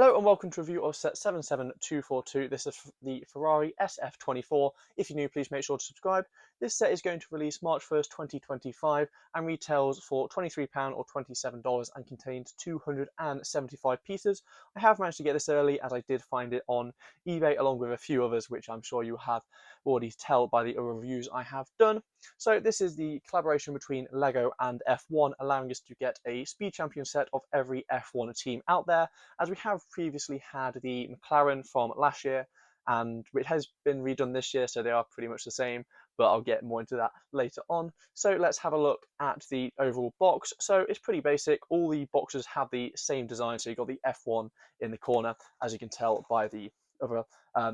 Hello and welcome to a review of set 77242. This is the Ferrari SF-24. If you're new, please make sure to subscribe. This set is going to release March 1st, 2025 and retails for £23 or $27 and contains 275 pieces. I have managed to get this early as I did find it on eBay along with a few others, which I'm sure you have already tell by the other reviews I have done. So this is the collaboration between LEGO and F1, allowing us to get a speed champion set of every F1 team out there, as we have previously had the McLaren from last year, and it has been redone this year, so they are pretty much the same, but I'll get more into that later on. So let's have a look at the overall box. So it's pretty basic. All the boxes have the same design, so you've got the F1 in the corner, as you can tell by the other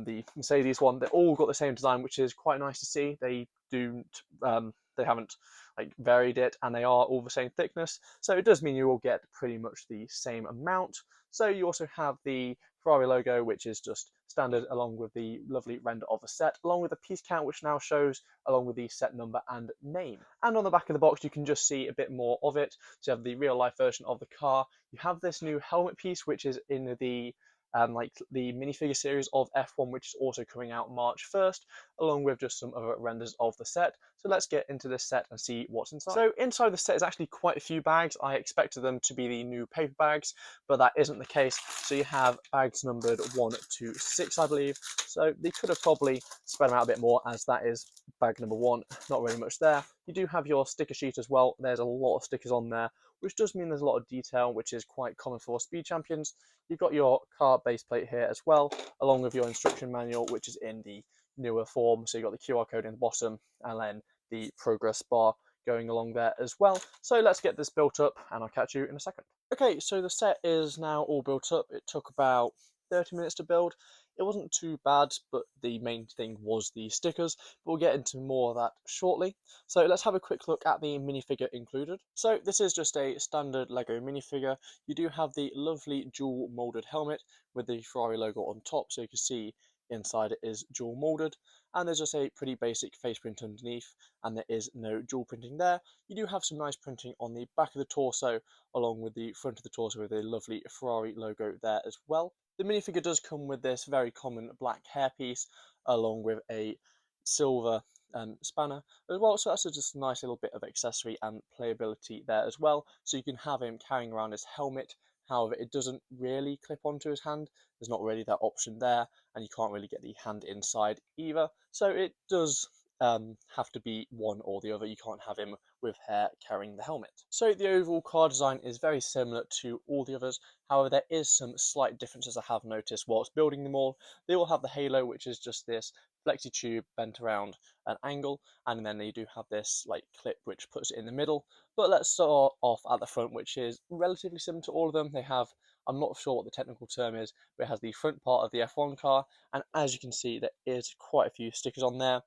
the Mercedes one. They've all got the same design, which is quite nice to see. They haven't varied it, and they are all the same thickness, so it does mean you will get pretty much the same amount. So you also have the Ferrari logo, which is just standard, along with the lovely render of the set, along with the piece count, which now shows along with the set number and name. And on the back of the box you can just see a bit more of it. So you have the real life version of the car. You have this new helmet piece, which is in the the minifigure series of F1, which is also coming out March 1st, along with just some other renders of the set. So let's get into this set and see what's inside. So inside the set is actually quite a few bags. I expected them to be the new paper bags, but that isn't the case. So you have bags numbered 1 to 6, I believe. So they could have probably spread them out a bit more, as that is bag number 1, not really much there. You do have your sticker sheet as well. There's a lot of stickers on there, which does mean there's a lot of detail, which is quite common for speed champions. You've got your car base plate here as well, along with your instruction manual, which is in the newer form. So you've got the QR code in the bottom, and then the progress bar going along there as well. So let's get this built up, and I'll catch you in a second. Okay, so the set is now all built up. It took about 30 minutes to build. It wasn't too bad, but the main thing was the stickers, but we'll get into more of that shortly. So let's have a quick look at the minifigure included. So this is just a standard LEGO minifigure. You do have the lovely dual molded helmet with the Ferrari logo on top, so you can see inside it is dual molded, and there's just a pretty basic face print underneath, and there is no dual printing there. You do have some nice printing on the back of the torso, along with the front of the torso with a lovely Ferrari logo there as well. The minifigure does come with this very common black hairpiece, along with a silver spanner as well, so that's just a nice little bit of accessory and playability there as well. So you can have him carrying around his helmet. However, it doesn't really clip onto his hand. There's not really that option there, and you can't really get the hand inside either. So it does have to be one or the other. You can't have him with hair carrying the helmet. So the overall car design is very similar to all the others. However, there is some slight differences I have noticed whilst building them all. They all have the halo, which is just this flexi tube bent around an angle, and then they do have this clip which puts it in the middle. But let's start off at the front, which is relatively similar to all of them. They have, I'm not sure what the technical term is, but it has the front part of the F1 car, and as you can see, there is quite a few stickers on there.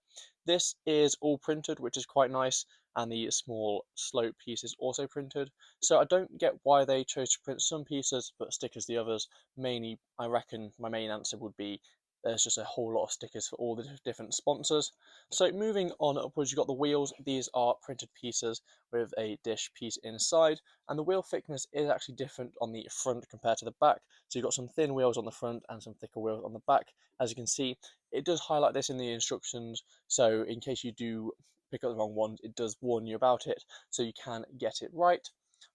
This is all printed, which is quite nice, and the small slope piece is also printed. So I don't get why they chose to print some pieces but stickers the others. Mainly, I reckon my main answer would be there's just a whole lot of stickers for all the different sponsors. So moving on upwards, you've got the wheels. These are printed pieces with a dish piece inside, and the wheel thickness is actually different on the front compared to the back. So you've got some thin wheels on the front and some thicker wheels on the back. As you can see, it does highlight this in the instructions, so in case you do pick up the wrong ones, it does warn you about it, so you can get it right.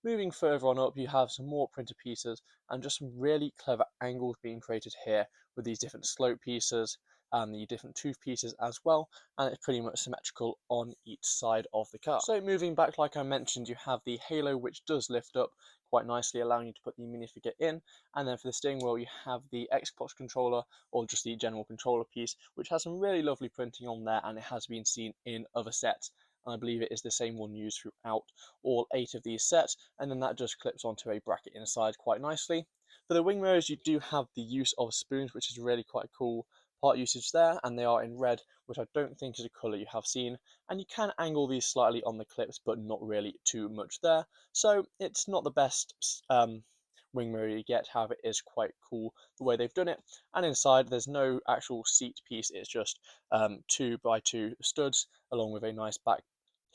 Moving further on up, you have some more printed pieces and just some really clever angles being created here with these different slope pieces and the different tooth pieces as well, and it's pretty much symmetrical on each side of the car. So moving back, like I mentioned, you have the halo, which does lift up quite nicely, allowing you to put the minifigure in, and then for the steering wheel you have the Xbox controller, or just the general controller piece, which has some really lovely printing on there, and it has been seen in other sets. And I believe it is the same one used throughout all 8 of these sets, and then that just clips onto a bracket inside quite nicely. For the wing mirrors, you do have the use of spoons, which is really quite cool part usage there, and they are in red, which I don't think is a colour you have seen, and you can angle these slightly on the clips, but not really too much there. So it's not the best wing mirror you get, however it is quite cool the way they've done it. And inside there's no actual seat piece, it's just 2x2 studs along with a nice back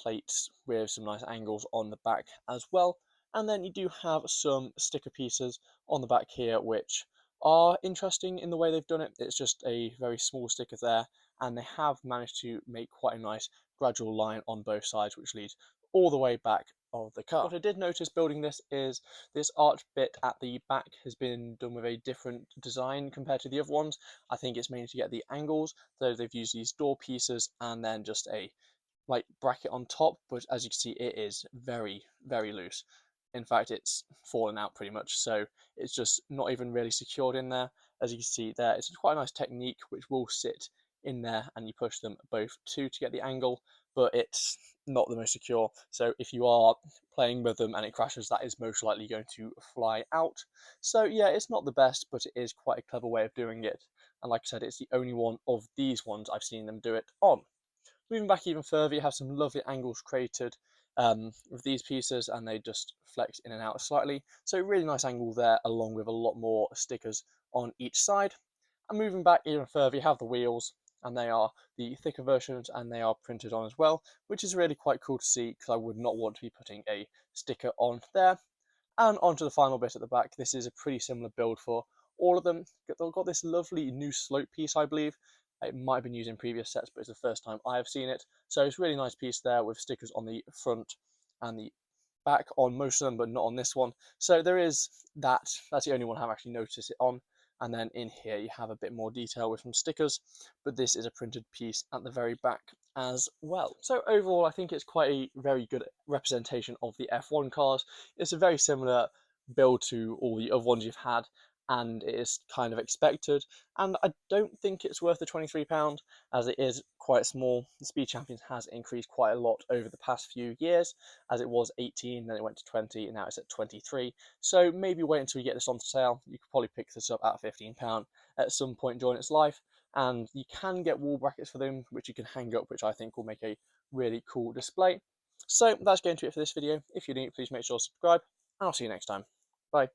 plates with some nice angles on the back as well. And then you do have some sticker pieces on the back here, which are interesting in the way they've done it. It's just a very small sticker there, and they have managed to make quite a nice gradual line on both sides, which leads all the way back of the car. What I did notice building this is this arch bit at the back has been done with a different design compared to the other ones. I think it's mainly to get the angles, so they've used these door pieces and then just a like bracket on top, but as you can see, it is very, very loose. In fact, it's fallen out pretty much, so it's just not even really secured in there. As you can see there, it's quite a nice technique which will sit in there, and you push them both to get the angle, but it's not the most secure. So if you are playing with them and it crashes, that is most likely going to fly out. So yeah, it's not the best, but it is quite a clever way of doing it. And like I said, it's the only one of these ones I've seen them do it on. Moving back even further, you have some lovely angles created with these pieces, and they just flex in and out slightly. So really nice angle there, along with a lot more stickers on each side. And moving back even further, you have the wheels, and they are the thicker versions, and they are printed on as well, which is really quite cool to see, because I would not want to be putting a sticker on there. And onto the final bit at the back. This is a pretty similar build for all of them. They've got this lovely new slope piece, I believe. It might have been used in previous sets, but it's the first time I have seen it. So it's a really nice piece there with stickers on the front and the back on most of them, but not on this one. So there is that. That's the only one I've actually noticed it on. And then in here you have a bit more detail with some stickers, but this is a printed piece at the very back as well. So overall, I think it's quite a very good representation of the F1 cars. It's a very similar build to all the other ones you've had, and it is kind of expected. And I don't think it's worth the £23, as it is quite small. The Speed Champions has increased quite a lot over the past few years, as it was 18, then it went to 20, and now it's at 23. So maybe wait until you get this on sale. You could probably pick this up at £15 at some point during its life. And you can get wall brackets for them, which you can hang up, which I think will make a really cool display. So that's going to be it for this video. If you're new, please make sure to subscribe, and I'll see you next time. Bye.